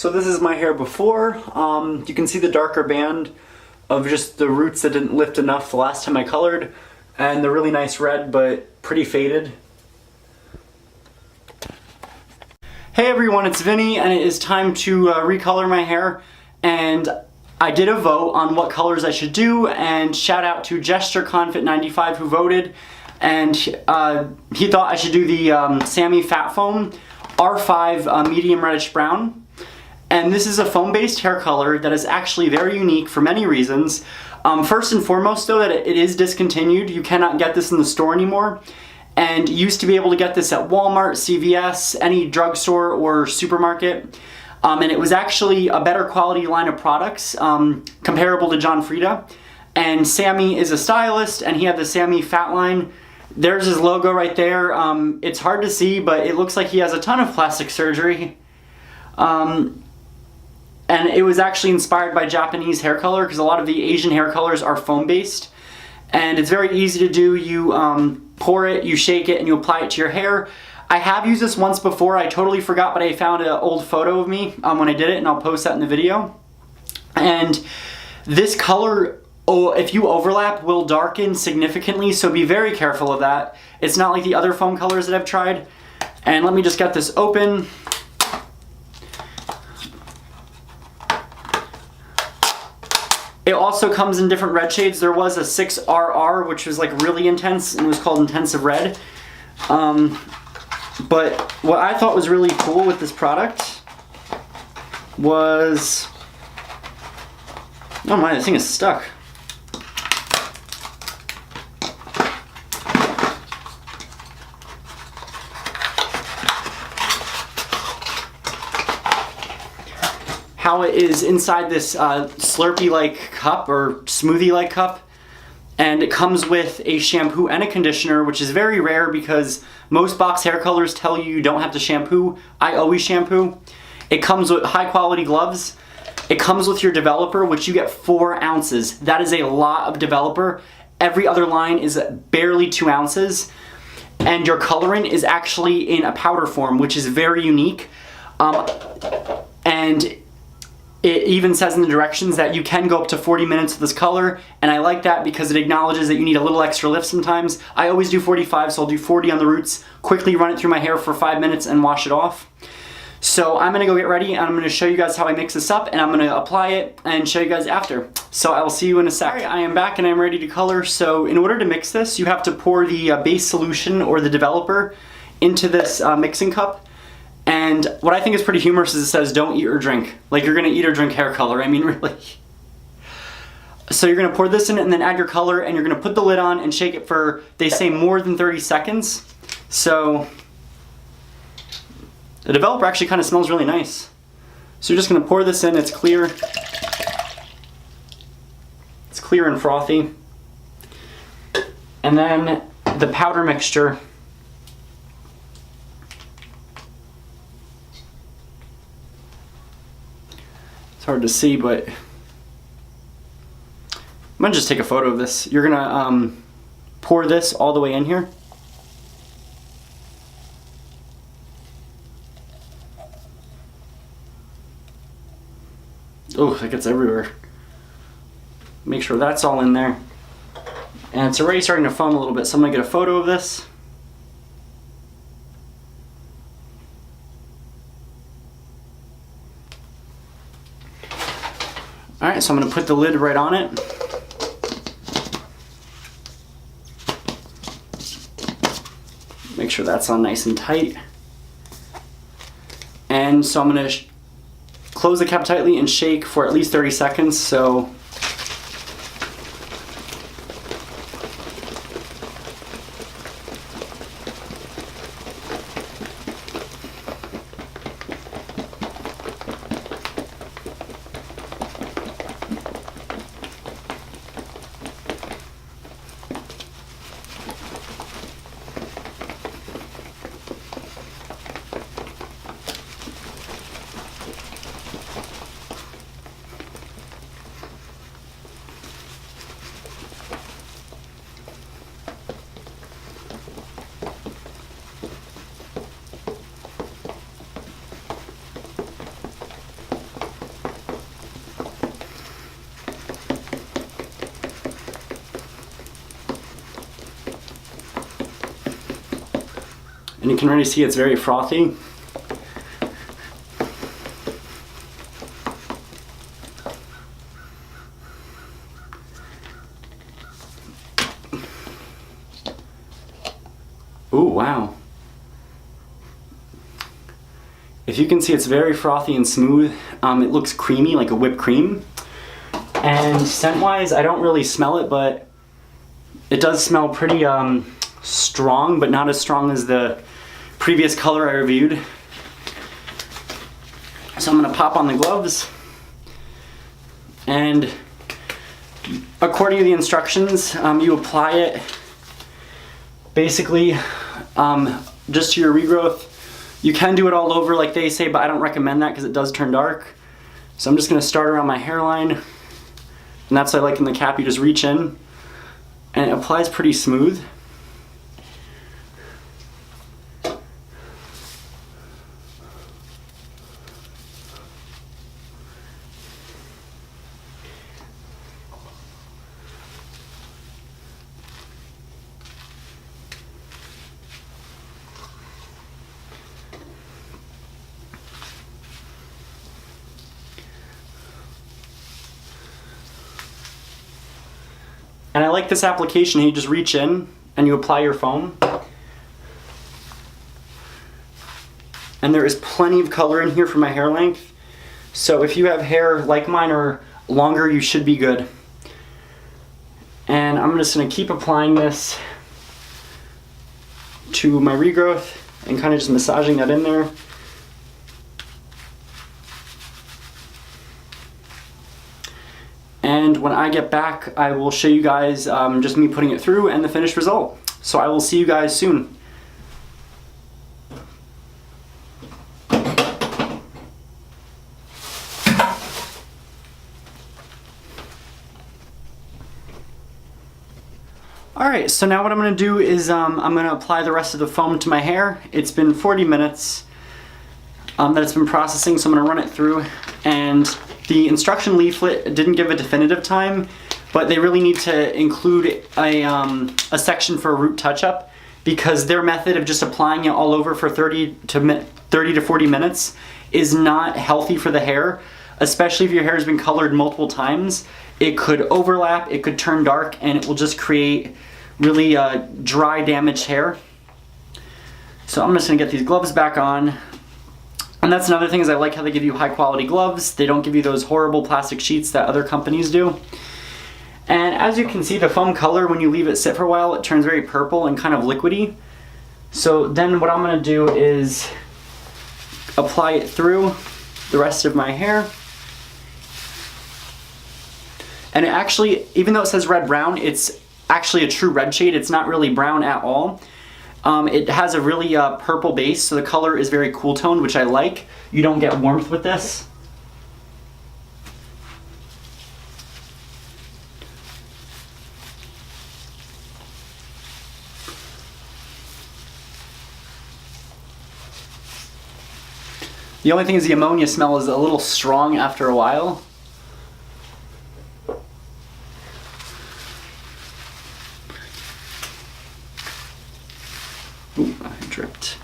So this is my hair before. You can see the darker band of just the roots that didn't lift enough the last time I colored, and the really nice red but pretty faded. Hey everyone, it's Vinny, and it is time to recolor my hair. And I did a vote on what colors I should do, and shout out to GestureConfit95 who voted, and he thought I should do the Sammy Fat Foam R5 medium reddish brown. And this is a foam-based hair color that is actually very unique for many reasons. First and foremost though, that it is discontinued. You cannot get this in the store anymore. And you used to be able to get this at Walmart, CVS, any drugstore or supermarket. And it was actually a better quality line of products, comparable to John Frieda. And Sammy is a stylist, and he had the Sammy Fat line. There's his logo right there. It's hard to see, but it looks like he has a ton of plastic surgery. And it was actually inspired by Japanese hair color, because a lot of the Asian hair colors are foam-based. And it's very easy to do. You pour it, you shake it, and you apply it to your hair. I have used this once before. I totally forgot, but I found an old photo of me when I did it, and I'll post that in the video. And this color, if you overlap, will darken significantly, so be very careful of that. It's not like the other foam colors that I've tried. And let me just get this open. It also comes in different red shades. There was a 6RR, which was like really intense, and it was called Intensive Red. But what I thought was really cool with this product was, oh my, this thing is stuck. How it is inside this Slurpee-like cup or smoothie-like cup, and it comes with a shampoo and a conditioner, which is very rare because most box hair colors tell you don't have to shampoo. I always shampoo. It comes with high-quality gloves. It comes with your developer, which you get 4 ounces. That is a lot of developer. Every other line is barely 2 ounces, and your colorant is actually in a powder form, which is very unique. And it even says in the directions that you can go up to 40 minutes with this color, and I like that because it acknowledges that you need a little extra lift sometimes. I always do 45, so I'll do 40 on the roots, quickly run it through my hair for 5 minutes and wash it off. So I'm gonna go get ready, and I'm gonna show you guys how I mix this up, and I'm gonna apply it and show you guys after. So I will see you in a sec. Alright, I am back and I'm ready to color. So in order to mix this, you have to pour the base solution or the developer into this mixing cup. And what I think is pretty humorous is it says don't eat or drink. Like you're gonna eat or drink hair color, I mean really. So you're gonna pour this in and then add your color, and you're gonna put the lid on and shake it for, they say, more than 30 seconds. So the developer actually kind of smells really nice. So you're just gonna pour this in, it's clear. It's clear and frothy. And then the powder mixture. It's hard to see, but I'm gonna just take a photo of this. You're gonna pour this all the way in here. Oh, that gets everywhere. Make sure that's all in there. And it's already starting to foam a little bit, so I'm gonna get a photo of this. Alright, so I'm going to put the lid right on it. Make sure that's on nice and tight. And so I'm going to close the cap tightly and shake for at least 30 seconds. So You can already see it's very frothy. Ooh, wow. If you can see, it's very frothy and smooth. It looks creamy, like a whipped cream. And scent-wise, I don't really smell it, but it does smell pretty strong, but not as strong as the previous color I reviewed. So I'm gonna pop on the gloves, and according to the instructions, you apply it basically just to your regrowth. You can do it all over like they say, but I don't recommend that because it does turn dark. So I'm just gonna start around my hairline, and that's what I like in the cap. You just reach in, and it applies pretty smooth. And I like this application. You just reach in and you apply your foam. And there is plenty of color in here for my hair length. So if you have hair like mine or longer, you should be good. And I'm just gonna keep applying this to my regrowth and kind of just massaging that in there. And when I get back, I will show you guys just me putting it through and the finished result. So I will see you guys soon. Alright, so now what I'm going to do is I'm going to apply the rest of the foam to my hair. It's been 40 minutes that it's been processing, so I'm going to run it through. And the instruction leaflet didn't give a definitive time, but they really need to include a section for a root touch-up, because their method of just applying it all over for 30 to 40 minutes is not healthy for the hair, especially if your hair has been colored multiple times. It could overlap, it could turn dark, and it will just create really dry, damaged hair. So I'm just gonna get these gloves back on. And that's another thing, is I like how they give you high quality gloves. They don't give you those horrible plastic sheets that other companies do. And as you can see, the foam color, when you leave it sit for a while, it turns very purple and kind of liquidy. So then what I'm gonna do is apply it through the rest of my hair. And it actually, even though it says red brown, it's actually a true red shade. It's not really brown at all. It has a really purple base, so the color is very cool toned, which I like. You don't get warmth with this. The only thing is the ammonia smell is a little strong after a while. Ooh, I dripped.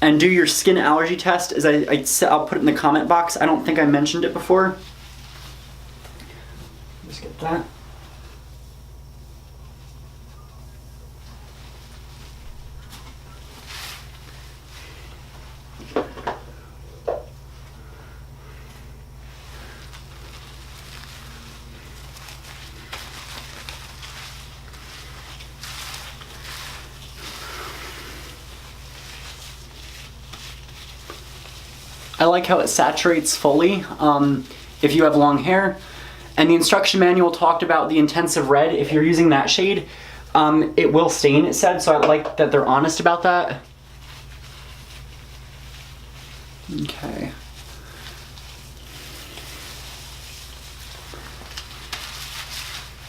And do your skin allergy test, as I'll put it in the comment box. I don't think I mentioned it before. Just get that. I like how it saturates fully if you have long hair. And the instruction manual talked about the intensive red. If you're using that shade, it will stain, it said, so I like that they're honest about that. Okay.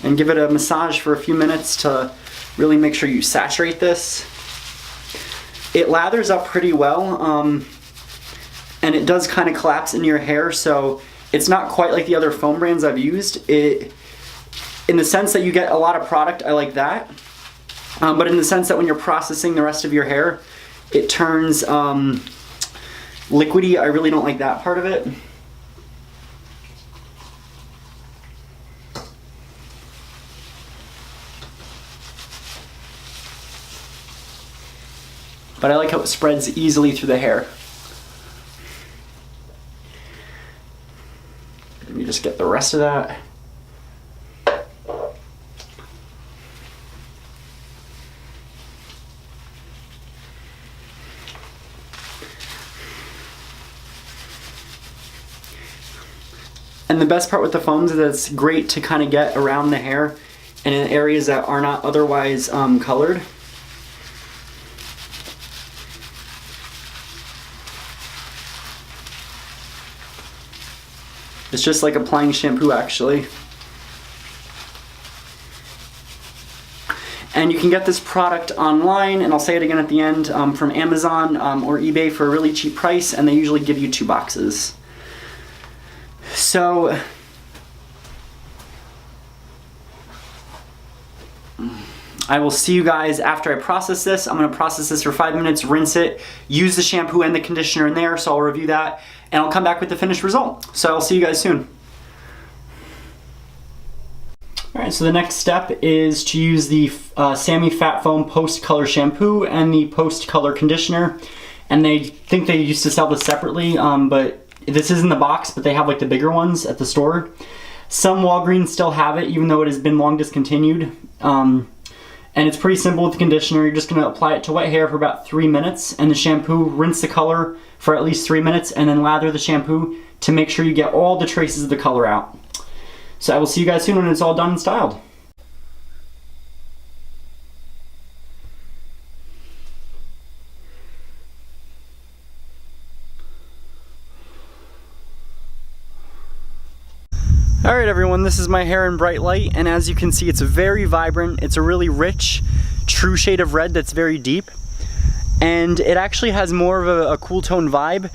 And give it a massage for a few minutes to really make sure you saturate this. It lathers up pretty well. And it does kind of collapse into your hair, so it's not quite like the other foam brands I've used. It in the sense that you get a lot of product, I like that. But in the sense that when you're processing the rest of your hair, it turns liquidy, I really don't like that part of it. But I like how it spreads easily through the hair. Let me just get the rest of that. And the best part with the foams is that it's great to kind of get around the hair and in areas that are not otherwise colored. It's just like applying shampoo, actually. And you can get this product online, and I'll say it again at the end, from Amazon or eBay for a really cheap price, and they usually give you 2 boxes. So, I will see you guys after I process this. I'm going to process this for 5 minutes, rinse it, use the shampoo and the conditioner in there, so I'll review that, and I'll come back with the finished result. So I'll see you guys soon. Alright, so the next step is to use the Sammy Fat Foam Post Color Shampoo and the Post Color Conditioner. And they think they used to sell this separately, but this is in the box, but they have like the bigger ones at the store. Some Walgreens still have it, even though it has been long discontinued. And it's pretty simple with the conditioner. You're just going to apply it to wet hair for about 3 minutes, and the shampoo, rinse the color for at least 3 minutes, and then lather the shampoo to make sure you get all the traces of the color out. So I will see you guys soon when it's all done and styled. Alright everyone, this is my hair in bright light, and as you can see it's very vibrant. It's a really rich, true shade of red that's very deep, and it actually has more of a cool tone vibe.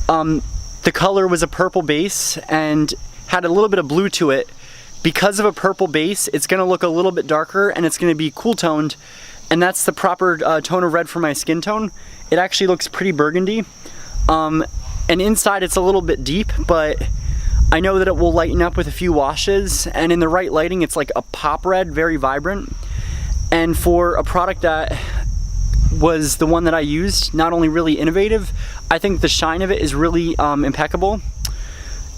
The color was a purple base and had a little bit of blue to it. Because of a purple base, it's going to look a little bit darker and it's going to be cool toned, and that's the proper tone of red for my skin tone. It actually looks pretty burgundy, and inside it's a little bit deep, but I know that it will lighten up with a few washes, and in the right lighting it's like a pop red, very vibrant. And for a product that was the one that I used, not only really innovative, I think the shine of it is really impeccable.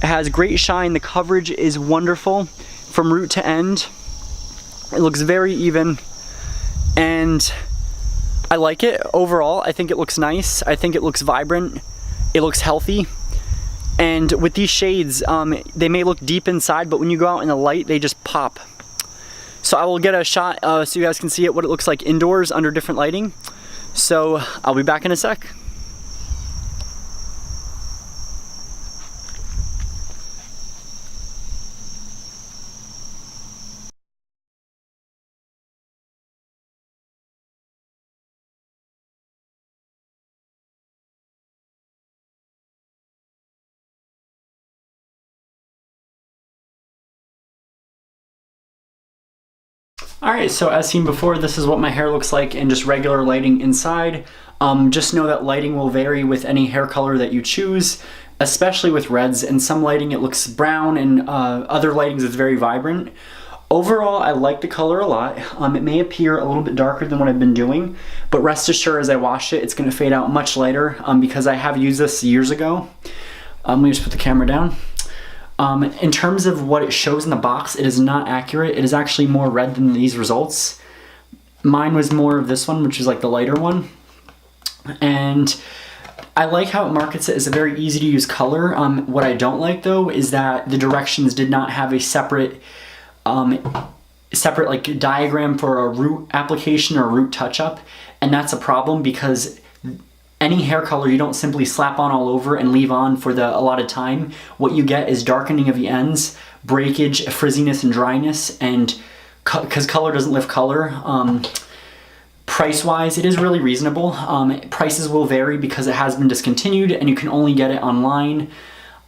It has great shine, the coverage is wonderful from root to end. It looks very even, and I like it overall. I think it looks nice, I think it looks vibrant, it looks healthy. And with these shades, they may look deep inside, but when you go out in the light, they just pop. So I will get a shot so you guys can see what it looks like indoors under different lighting. So I'll be back in a sec. Alright, so as seen before, this is what my hair looks like in just regular lighting inside. Just know that lighting will vary with any hair color that you choose, especially with reds. In some lighting it looks brown, and other lightings it's very vibrant. Overall, I like the color a lot. It may appear a little bit darker than what I've been doing, but rest assured as I wash it, it's going to fade out much lighter because I have used this years ago. Let me just put the camera down. In terms of what it shows in the box, it is not accurate. It is actually more red than these results. Mine was more of this one, which is like the lighter one. And I like how it markets it as a very easy to use color. What I don't like though is that the directions did not have a separate like diagram for a root application or a root touch-up. And that's a problem because any hair color you don't simply slap on all over and leave on for the allotted time. What you get is darkening of the ends, breakage, frizziness, and dryness, and because color doesn't lift color. Price-wise, it is really reasonable. Prices will vary because it has been discontinued and you can only get it online.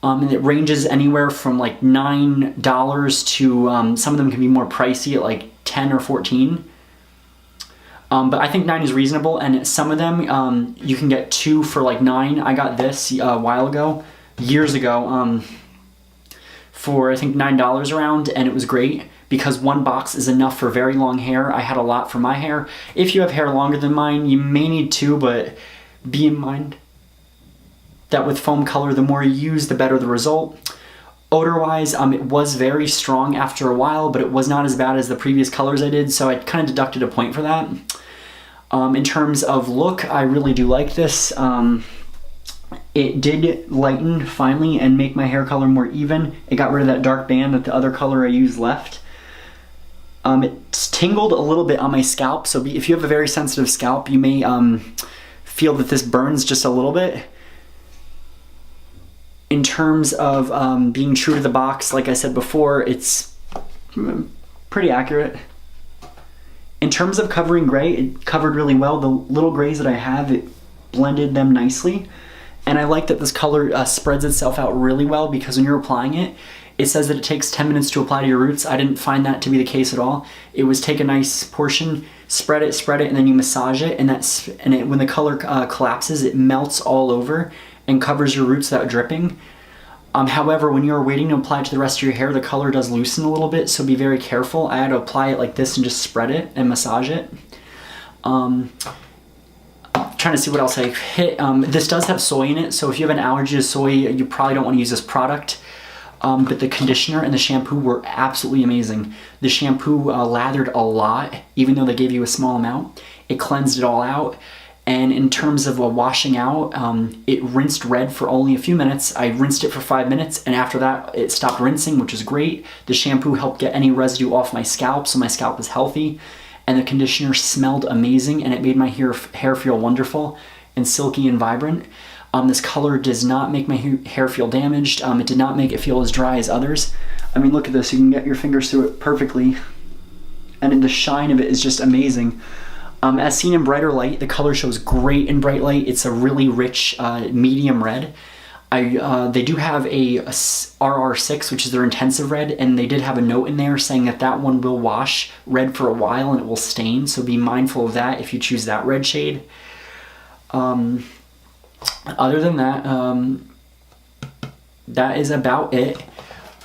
And it ranges anywhere from like $9 to some of them can be more pricey at like 10 or 14. But I think 9 is reasonable, and some of them you can get 2 for like 9. I got this a while ago, years ago, for I think $9 around, and it was great because one box is enough for very long hair. I had a lot for my hair. If you have hair longer than mine, you may need 2, but be in mind that with foam color, the more you use, the better the result. Odor-wise, it was very strong after a while, but it was not as bad as the previous colors I did, so I kind of deducted a point for that. In terms of look, I really do like this. It did lighten finally and make my hair color more even. It got rid of that dark band that the other color I used left. It's tingled a little bit on my scalp, so if you have a very sensitive scalp, you may feel that this burns just a little bit. In terms of being true to the box, like I said before, it's pretty accurate. In terms of covering gray, it covered really well. The little grays that I have, it blended them nicely. And I like that this color spreads itself out really well, because when you're applying it, it says that it takes 10 minutes to apply to your roots. I didn't find that to be the case at all. It was take a nice portion, spread it, and then you massage it, and when the color collapses, it melts all over and covers your roots without dripping. However, when you're waiting to apply it to the rest of your hair, the color does loosen a little bit, so be very careful. I had to apply it like this and just spread it and massage it. Trying to see what else I hit. This does have soy in it, so if you have an allergy to soy, you probably don't want to use this product. But the conditioner and the shampoo were absolutely amazing. The shampoo lathered a lot, even though they gave you a small amount. It cleansed it all out. And in terms of washing out, it rinsed red for only a few minutes. I rinsed it for 5 minutes, and after that, it stopped rinsing, which is great. The shampoo helped get any residue off my scalp, so my scalp was healthy. And the conditioner smelled amazing, and it made my hair feel wonderful and silky and vibrant. This color does not make my hair feel damaged. It did not make it feel as dry as others. I mean, look at this. You can get your fingers through it perfectly. And the shine of it is just amazing. As seen in brighter light, the color shows great in bright light. It's a really rich medium red. They do have a RR6, which is their intensive red, and they did have a note in there saying that that one will wash red for a while and it will stain, so be mindful of that if you choose that red shade. Other than that, that is about it.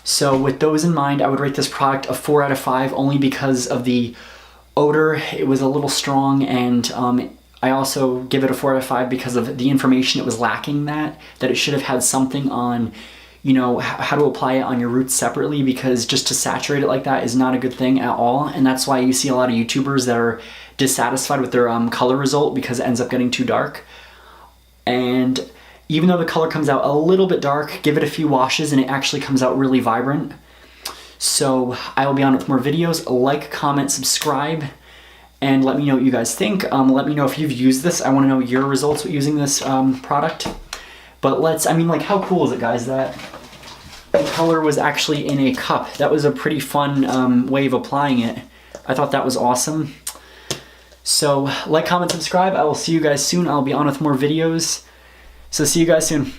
So with those in mind, I would rate this product a 4 out of 5 only because of the odor. It was a little strong, and I also give it a 4 out of 5 because of the information it was lacking, that it should have had something on, you know, how to apply it on your roots separately, because just to saturate it like that is not a good thing at all. And that's why you see a lot of YouTubers that are dissatisfied with their color result because it ends up getting too dark. And even though the color comes out a little bit dark, give it a few washes and it actually comes out really vibrant. So I will be on with more videos. Like, comment, subscribe, and let me know what you guys think. Let me know if you've used this. I want to know your results with using this product. But I mean, like, how cool is it, guys, that the color was actually in a cup? That was a pretty fun way of applying it. I thought that was awesome. So like, comment, subscribe. I will see you guys soon. I'll be on with more videos. So see you guys soon.